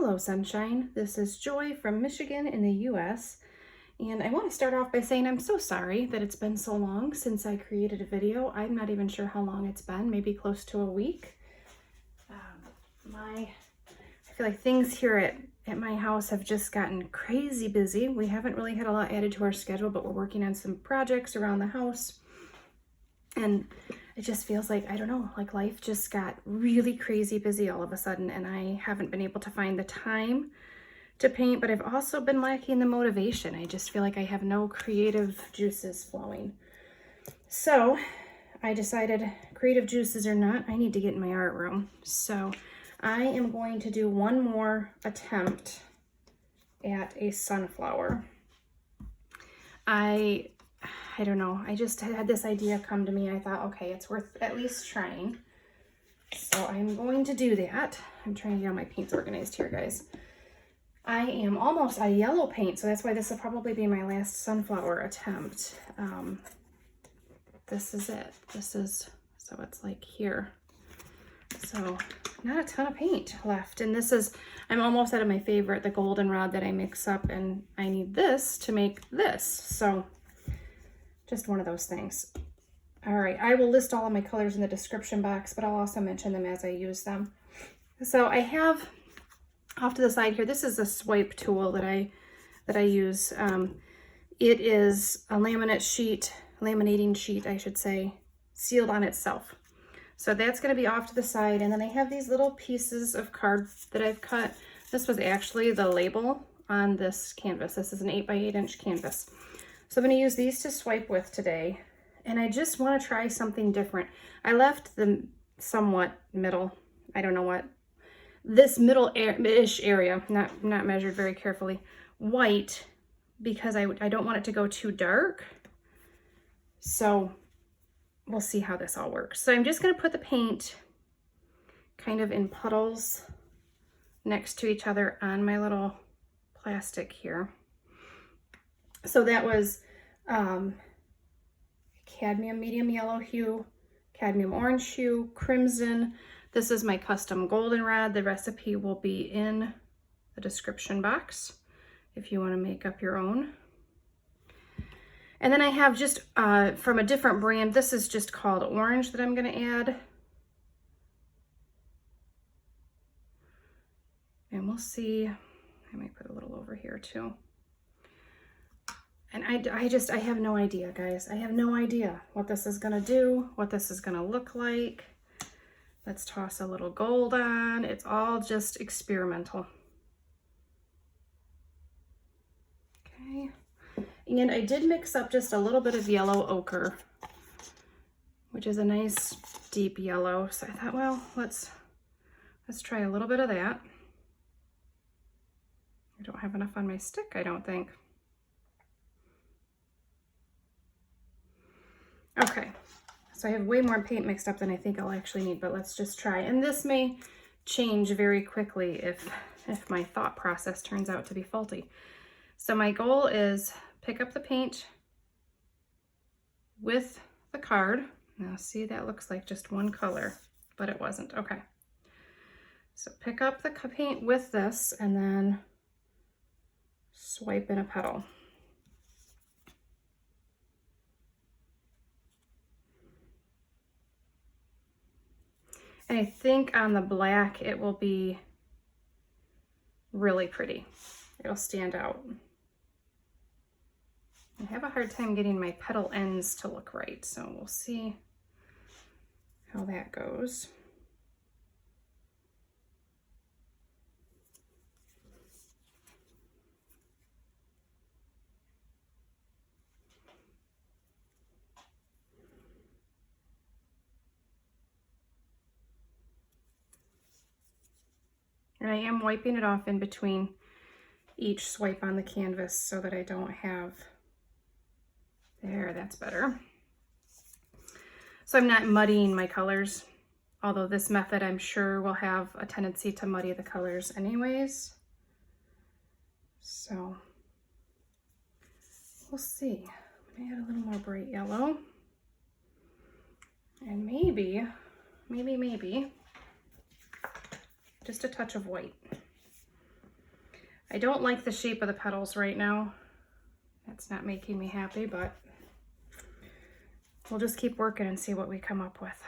Hello sunshine, this is Joy from Michigan in the US, and I want to start off by saying I'm so sorry that it's been so long since I created a video. I'm not even sure how long it's been, maybe close to a week. I feel like things here at my house have just gotten crazy busy. We haven't really had a lot added to our schedule, but we're working on some projects around the house. And it just feels like, I don't know, like life just got really crazy busy all of a sudden, and I haven't been able to find the time to paint, but I've also been lacking the motivation. I just feel like I have no creative juices flowing. So I decided, creative juices or not, I need to get in my art room. So I am going to do one more attempt at a sunflower. I don't know, I just had this idea come to me. I thought, okay, it's worth at least trying. So I'm going to do that. I'm trying to get all my paints organized here, guys. I am almost out of yellow paint, so that's why this will probably be my last sunflower attempt. This is it. So it's like here. So not a ton of paint left. And this is, I'm almost out of my favorite, the goldenrod that I mix up, and I need this to make this. So just one of those things. All right, I will list all of my colors in the description box, but I'll also mention them as I use them. So I have off to the side here, this is a swipe tool that I use. It is a laminating sheet, I should say, sealed on itself. So that's gonna be off to the side. And then I have these little pieces of card that I've cut. This was actually the label on this canvas. This is an 8x8 inch canvas. So I'm going to use these to swipe with today, and I just want to try something different. I left the somewhat middle, I don't know what, this middle-ish area, not measured very carefully, white, because I don't want it to go too dark. So we'll see how this all works. So I'm just going to put the paint kind of in puddles next to each other on my little plastic here. So that was cadmium medium yellow hue, cadmium orange hue, crimson. This is my custom goldenrod. The recipe will be in the description box if you want to make up your own. And then I have just from a different brand, this is just called orange that I'm going to add. And we'll see, I might put a little over here too. And I have no idea, guys. I have no idea what this is gonna do, what this is gonna look like. Let's toss a little gold on. It's all just experimental. Okay. And I did mix up just a little bit of yellow ochre, which is a nice deep yellow. So I thought, well, let's try a little bit of that. I don't have enough on my stick, I don't think. Okay, so I have way more paint mixed up than I think I'll actually need, but let's just try. And this may change very quickly if my thought process turns out to be faulty. So my goal is pick up the paint with the card. Now see, that looks like just one color, but it wasn't. Okay. So pick up the paint with this and then swipe in a petal. And I think on the black, it will be really pretty. It'll stand out. I have a hard time getting my petal ends to look right, so we'll see how that goes. And I am wiping it off in between each swipe on the canvas so that I don't have, there, that's better. So I'm not muddying my colors, although this method I'm sure will have a tendency to muddy the colors anyways. So we'll see. I'm gonna add a little more bright yellow. And maybe just a touch of white. I don't like the shape of the petals right now. That's not making me happy, but we'll just keep working and see what we come up with.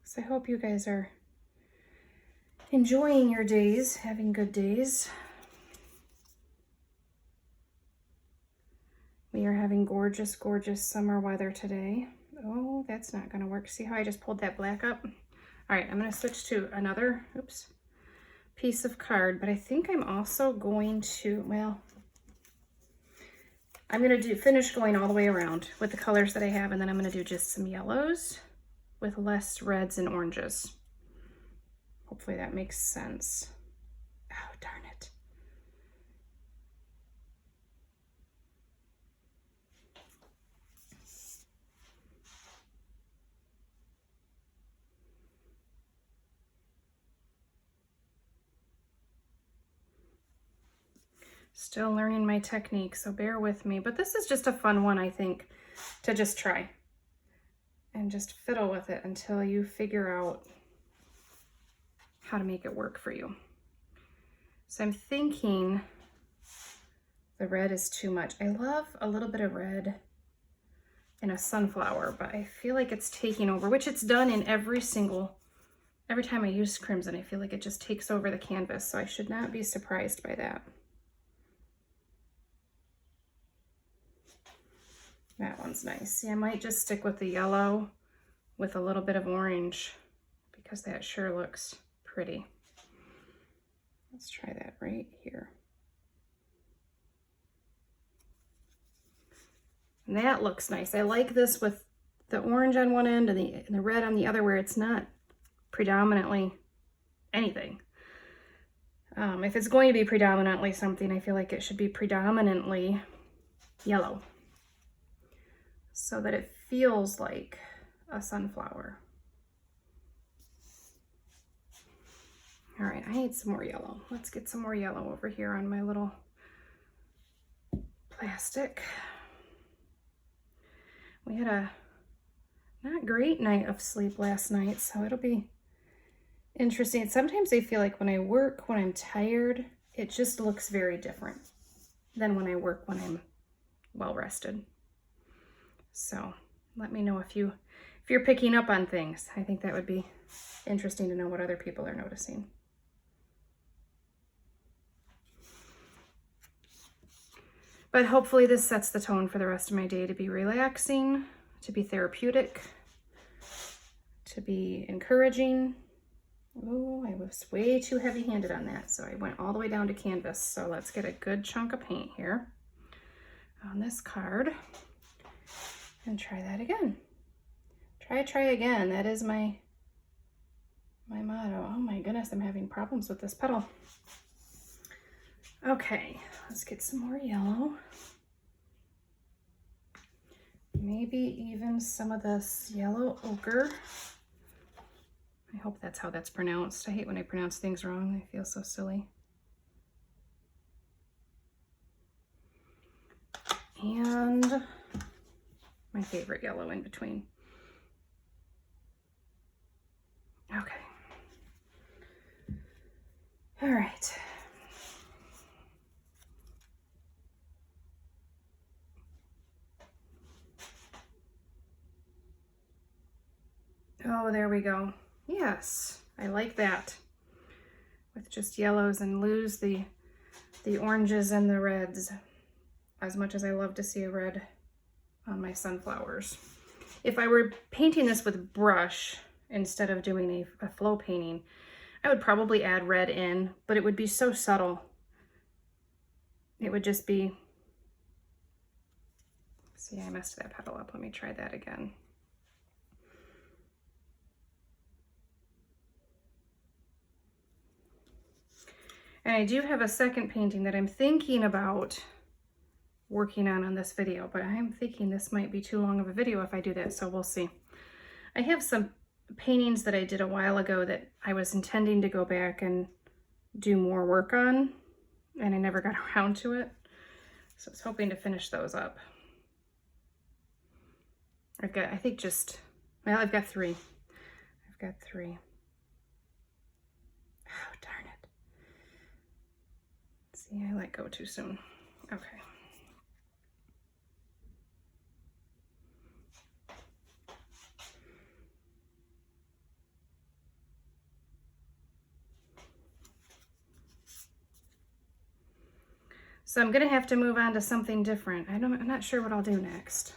So I hope you guys are enjoying your days, having good days. We are having gorgeous, gorgeous summer weather today. Oh, that's not gonna work. See how I just pulled that black up? All right, I'm gonna switch to another, oops, piece of card, but I think I'm also going to, well, I'm gonna finish going all the way around with the colors that I have, and then I'm gonna do just some yellows with less reds and oranges. Hopefully that makes sense. Oh, darn it. Still learning my technique, so bear with me. But this is just a fun one, I think, to just try and just fiddle with it until you figure out how to make it work for you. So I'm thinking the red is too much. I love a little bit of red in a sunflower, but I feel like it's taking over, which it's done in every time I use crimson. I feel like it just takes over the canvas, so I should not be surprised by that. That one's nice. See, I might just stick with the yellow with a little bit of orange because that sure looks pretty. Let's try that right here. And that looks nice. I like this with the orange on one end and the red on the other, where it's not predominantly anything. If it's going to be predominantly something, I feel like it should be predominantly yellow, so that it feels like a sunflower. All right, I need some more yellow. Let's get some more yellow over here on my little plastic. We had a not great night of sleep last night, so it'll be interesting. Sometimes I feel like when I work, when I'm tired, it just looks very different than when I work when I'm well rested. So let me know if you're picking up on things. I think that would be interesting to know what other people are noticing. But hopefully this sets the tone for the rest of my day to be relaxing, to be therapeutic, to be encouraging. Oh, I was way too heavy-handed on that, so I went all the way down to canvas. So let's get a good chunk of paint here on this card and try that again. Try again. That is my motto. Oh my goodness, I'm having problems with this petal. Okay, let's get some more yellow. Maybe even some of this yellow ochre. I hope that's how that's pronounced. I hate when I pronounce things wrong. I feel so silly. And my favorite yellow in between. Okay. All right. Oh, there we go. Yes, I like that. With just yellows and lose the oranges and the reds, as much as I love to see a red on my sunflowers. If I were painting this with brush instead of doing a flow painting, I would probably add red in, but it would be so subtle. It would just be, see, I messed that petal up. Let me try that again. And I do have a second painting that I'm thinking about working on this video, but I'm thinking this might be too long of a video if I do that, so we'll see. I have some paintings that I did a while ago that I was intending to go back and do more work on, and I never got around to it. So I was hoping to finish those up. I've got, I think just, well, I've got three. I've got three. Oh, darn it. See, I let go too soon. Okay. So I'm gonna have to move on to something different. I'm not sure what I'll do next.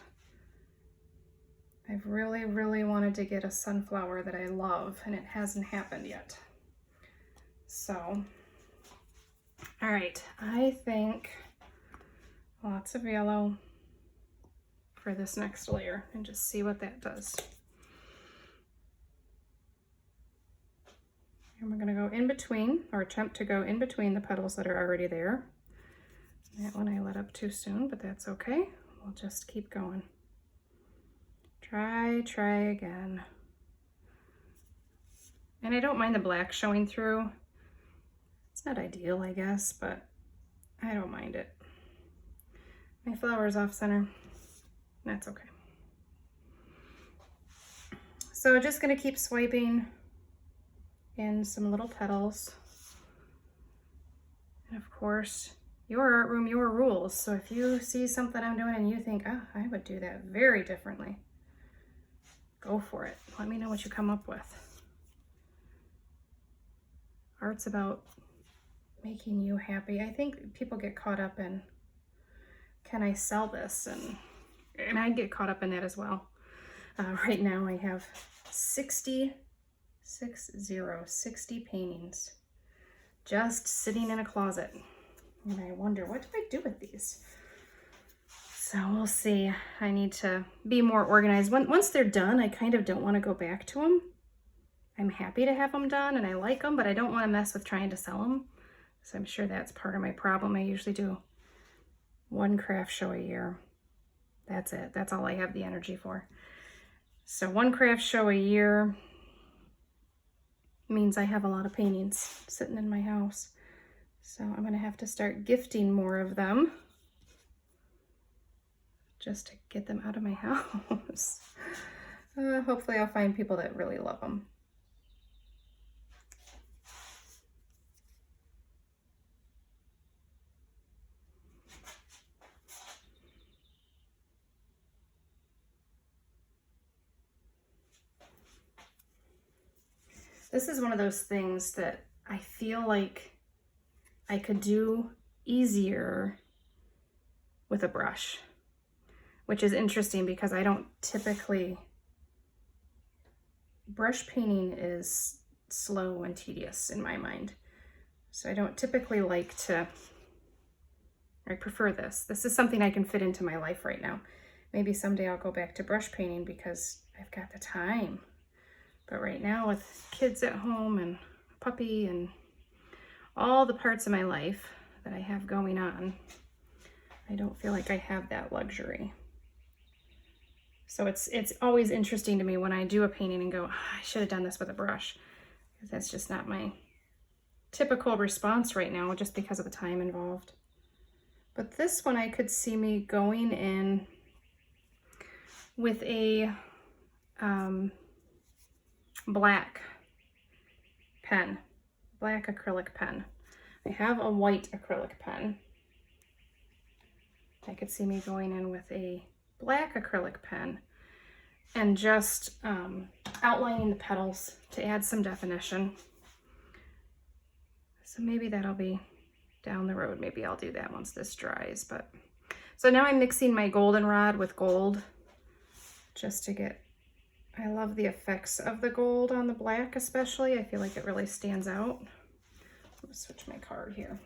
I've really, really wanted to get a sunflower that I love, and it hasn't happened yet. So, all right, I think lots of yellow for this next layer and just see what that does. And we're gonna go in between, or attempt to go in between the petals that are already there. That one I let up too soon, but that's okay. We'll just keep going. Try again. And I don't mind the black showing through. It's not ideal, I guess, but I don't mind it. My flower is off center. That's okay. So just gonna keep swiping in some little petals. And of course, your art room, your rules. So if you see something I'm doing and you think, oh, I would do that very differently, go for it. Let me know what you come up with. Art's about making you happy. I think people get caught up in, can I sell this? And I get caught up in that as well. Right now I have 60 paintings just sitting in a closet. And I wonder, what do I do with these? So we'll see. I need to be more organized. Once they're done, I kind of don't want to go back to them. I'm happy to have them done and I like them, but I don't want to mess with trying to sell them. So I'm sure that's part of my problem. I usually do one craft show a year. That's it. That's all I have the energy for. So one craft show a year means I have a lot of paintings sitting in my house. So I'm going to have to start gifting more of them just to get them out of my house. Hopefully I'll find people that really love them. This is one of those things that I feel like I could do easier with a brush, which is interesting because I don't typically, brush painting is slow and tedious in my mind. So I don't typically like to, I prefer this. This is something I can fit into my life right now. Maybe someday I'll go back to brush painting because I've got the time. But right now with kids at home and a puppy and all the parts of my life that I have going on, I don't feel like I have that luxury. So it's always interesting to me when I do a painting and go, oh, I should have done this with a brush. Because that's just not my typical response right now, just because of the time involved. But this one I could see me going in with a black pen. Black acrylic pen. I have a white acrylic pen. I could see me going in with a black acrylic pen and just outlining the petals to add some definition. So maybe that'll be down the road. Maybe I'll do that once this dries. But so now I'm mixing my goldenrod with gold just to get, I love the effects of the gold on the black especially. I feel like it really stands out. Let me switch my card here.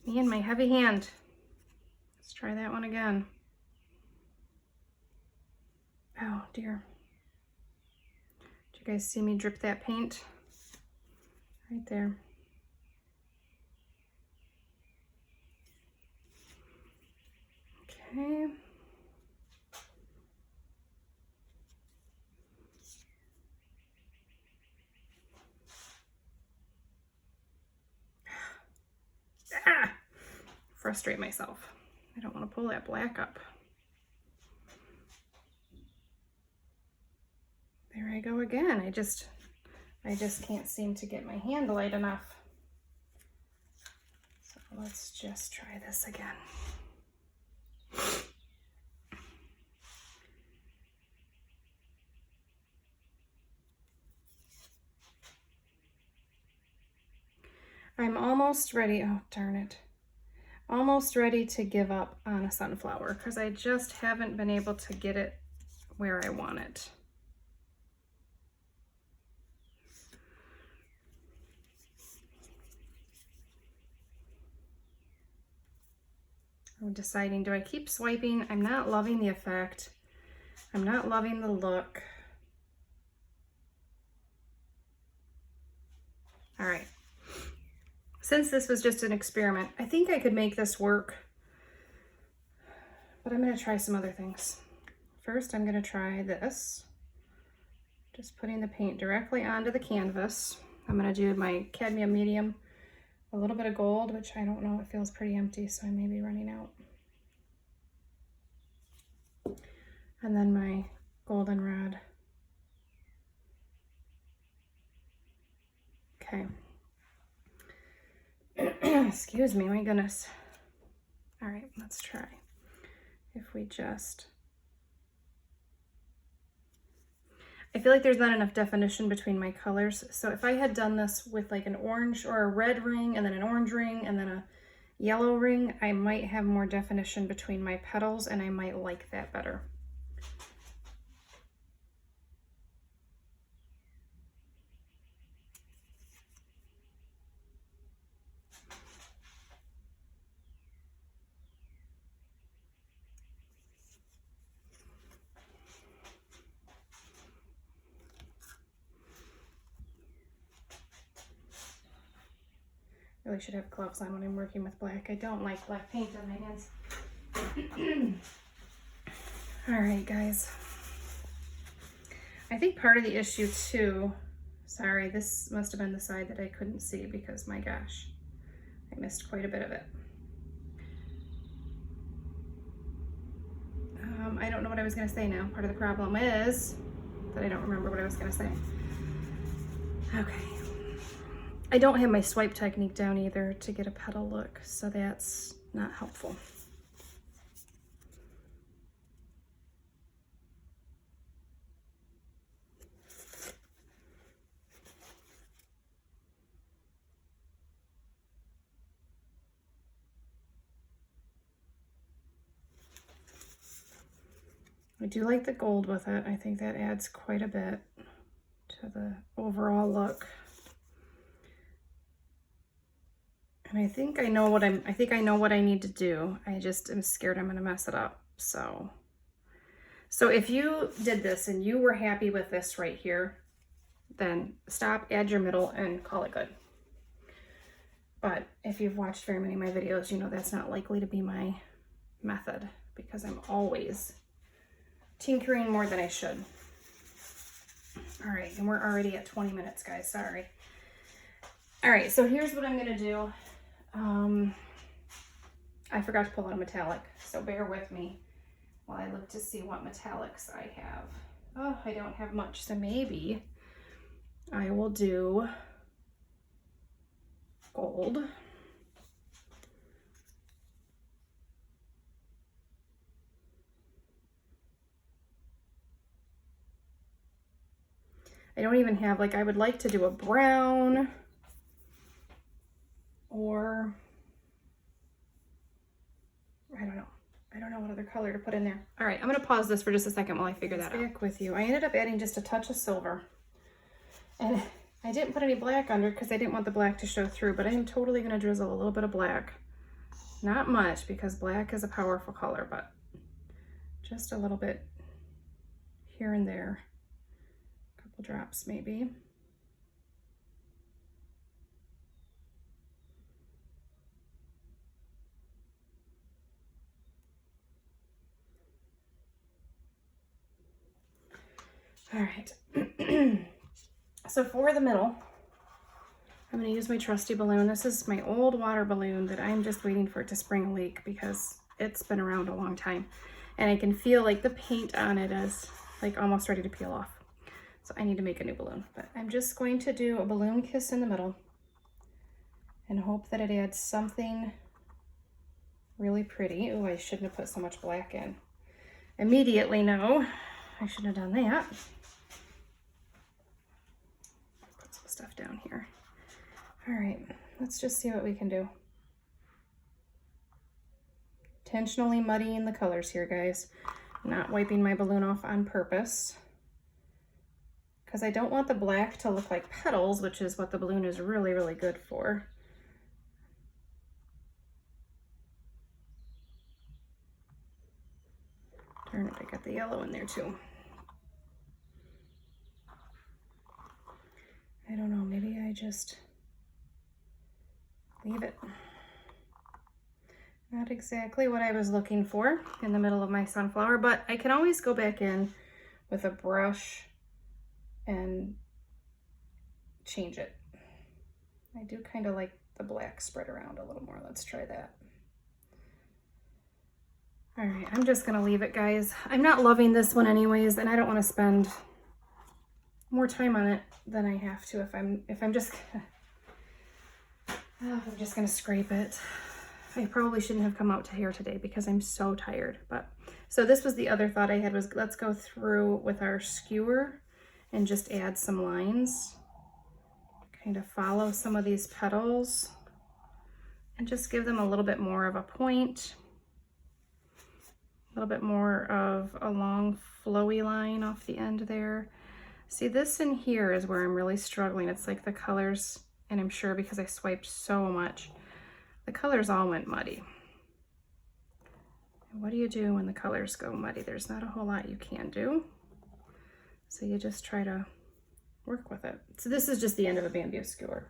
Me and my heavy hand. Let's try that one again. Oh dear. Did you guys see me drip that paint? Right there. Okay. Ah! Frustrate myself. I don't want to pull that black up. There I go again. I just can't seem to get my hand light enough. So let's just try this again. I'm almost ready. Oh, darn it. Almost ready to give up on a sunflower because I just haven't been able to get it where I want it. I'm deciding, do I keep swiping? I'm not loving the effect. I'm not loving the look. All right. Since this was just an experiment, I think I could make this work, but I'm going to try some other things. First, I'm going to try this. Just putting the paint directly onto the canvas. I'm going to do my cadmium medium, a little bit of gold, which I don't know, it feels pretty empty, so I may be running out. And then my goldenrod. Okay. Excuse me, my goodness. All right, let's try. If we just... I feel like there's not enough definition between my colors. So if I had done this with like an orange or a red ring and then an orange ring and then a yellow ring, I might have more definition between my petals and I might like that better. Really should have gloves on when I'm working with black. I don't like black paint on my hands. All right, guys. I think part of the issue too, sorry, this must have been the side that I couldn't see because my gosh, I missed quite a bit of it. I don't know what I was gonna say now. Part of the problem is that I don't remember what I was gonna say. Okay. I don't have my swipe technique down either to get a petal look, so that's not helpful. I do like the gold with it. I think that adds quite a bit to the overall look. And I think I know what I need to do. I just am scared I'm gonna mess it up. So if you did this and you were happy with this right here, then stop, add your middle, and call it good. But if you've watched very many of my videos, you know that's not likely to be my method because I'm always tinkering more than I should. All right, and we're already at 20 minutes, guys, sorry. All right, so here's what I'm gonna do. I forgot to pull out a metallic, so bear with me while I look to see what metallics I have. Oh, I don't have much, so maybe I will do gold. I don't even have, like, I would like to do a brown or I don't know. I don't know what other color to put in there. All right, I'm gonna pause this for just a second while I figure that out. Back with you. I ended up adding just a touch of silver. And I didn't put any black under because I didn't want the black to show through, but I am totally gonna drizzle a little bit of black Not much because black is a powerful color, but just a little bit here and there. A couple drops maybe. All right. So for the middle, I'm going to use my trusty balloon. This is my old water balloon that I'm just waiting for it to spring a leak because it's been around a long time. And I can feel like the paint on it is like almost ready to peel off. So I need to make a new balloon. But I'm just going to do a balloon kiss in the middle and hope that it adds something really pretty. Oh, I shouldn't have put so much black in. Immediately, no, I shouldn't have done that. Put some stuff down here. All right, let's just see what we can do. Intentionally muddying the colors here, guys. Not wiping my balloon off on purpose because I don't want the black to look like petals, which is what the balloon is really, really good for. Darn it, I got the yellow in there too. I don't know, maybe I just leave it. Not exactly what I was looking for in the middle of my sunflower, but I can always go back in with a brush and change it. I do kind of like the black spread around a little more. Let's try that. All right, I'm just gonna leave it, guys. I'm not loving this one anyways, and I don't want to spend more time on it than I have to if I'm just gonna scrape it. I probably shouldn't have come out to here today because I'm so tired. But so this was the other thought I had, was let's go through with our skewer and just add some lines, kind of follow some of these petals and just give them a little bit more of a point, a little bit more of a long flowy line off the end there. See, this in here is where I'm really struggling. It's like the colors, and I'm sure because I swiped so much, the colors all went muddy. And what do you do when the colors go muddy? There's not a whole lot you can do. So you just try to work with it. So this is just the end of a bamboo skewer.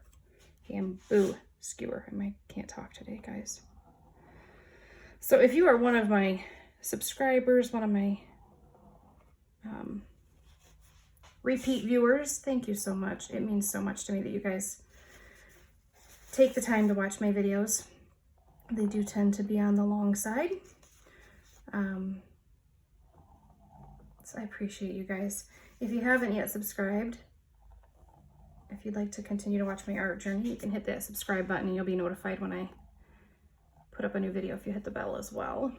Bamboo skewer. I can't talk today, guys. So if you are one of my subscribers, one of my repeat viewers, thank you so much. It means so much to me that you guys take the time to watch my videos. They do tend to be on the long side. So I appreciate you guys. If you haven't yet subscribed, if you'd like to continue to watch my art journey, you can hit that subscribe button and you'll be notified when I put up a new video if you hit the bell as well.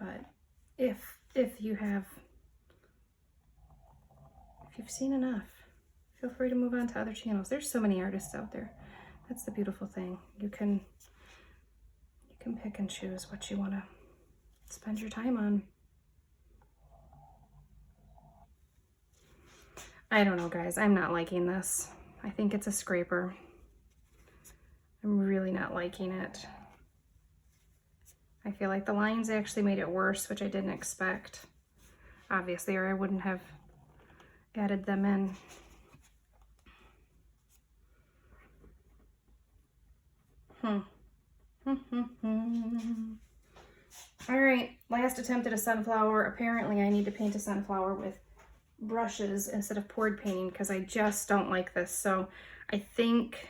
But if you've seen enough, feel free to move on to other channels. There's so many artists out there. That's the beautiful thing. You can pick and choose what you want to spend your time on. I don't know, guys. I'm not liking this. I think it's a scraper. I'm really not liking it. I feel like the lines actually made it worse, which I didn't expect, obviously, or I wouldn't have added them in. All right, last attempt at a sunflower. Apparently I need to paint a sunflower with brushes instead of poured painting because I just don't like this. So I think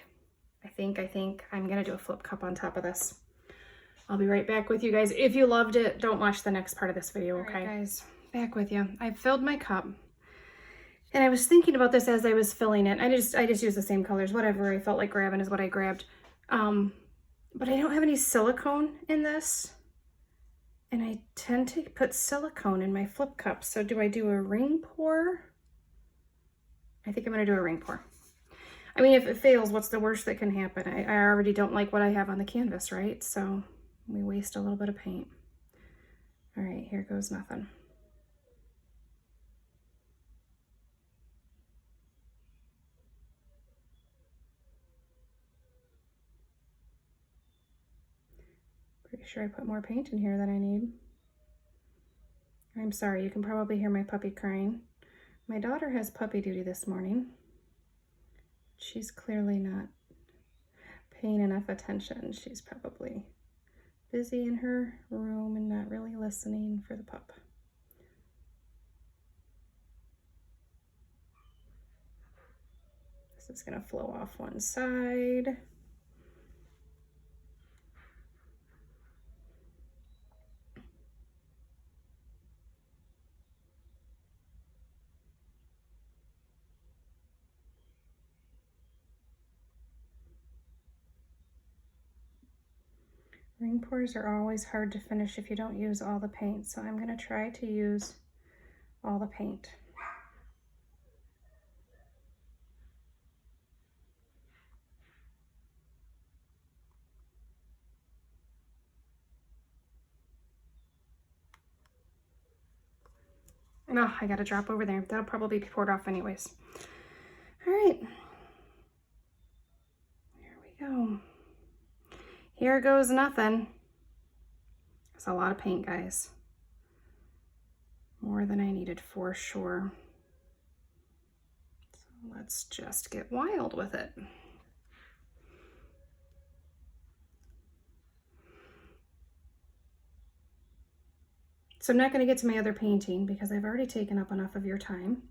I'm gonna do a flip cup on top of this. I'll be right back with you guys. If you loved it, don't watch the next part of this video, okay? All right, guys, back with you. I filled my cup. And I was thinking about this as I was filling it. I just used the same colors. Whatever I felt like grabbing is what I grabbed. But I don't have any silicone in this. And I tend to put silicone in my flip cups. So do I do a ring pour? I think I'm gonna do a ring pour. I mean, if it fails, what's the worst that can happen? I already don't like what I have on the canvas, right? So we waste a little bit of paint. All right, here goes nothing. Pretty sure I put more paint in here than I need. I'm sorry, you can probably hear my puppy crying. My daughter has puppy duty this morning. She's clearly not paying enough attention. She's probably busy in her room and not really listening for the pup. This is gonna flow off one side. Ring pours are always hard to finish if you don't use all the paint, so I'm going to try to use all the paint. Oh, I got a drop over there. That'll probably be poured off anyways. All right. Here we go. Here goes nothing. It's a lot of paint, guys. More than I needed for sure. So let's just get wild with it. So I'm not going to get to my other painting because I've already taken up enough of your time.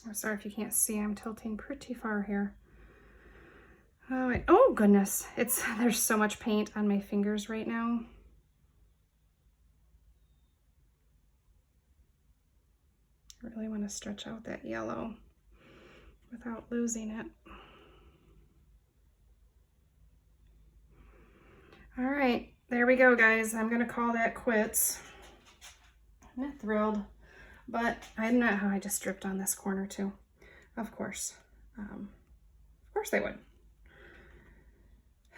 I'm sorry if you can't see, I'm tilting pretty far here. Oh goodness, there's so much paint on my fingers right now. I really want to stretch out that yellow without losing it. All right, there we go, guys. I'm gonna call that quits. I'm not thrilled. But I'm not how I just stripped on this corner too. Of course they would.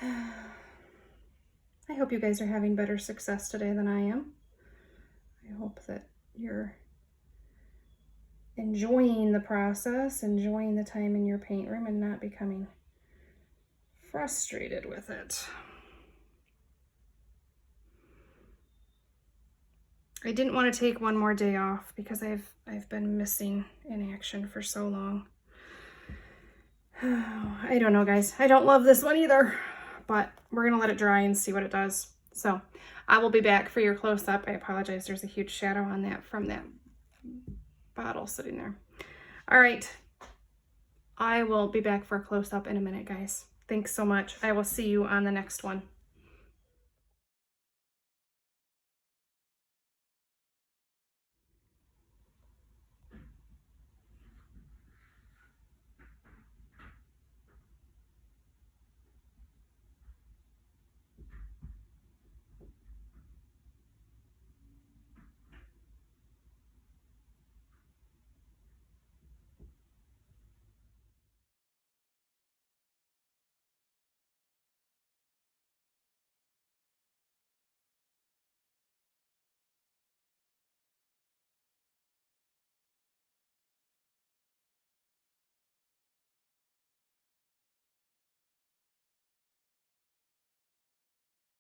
I hope you guys are having better success today than I am. I hope that you're enjoying the process, enjoying the time in your paint room and not becoming frustrated with it. I didn't want to take one more day off because I've been missing in action for so long. I don't know, guys. I don't love this one either, but we're gonna let it dry and see what it does. So I will be back for your close-up. I apologize, there's a huge shadow on that from that bottle sitting there. All right, I will be back for a close-up in a minute, guys. Thanks so much. I will see you on the next one.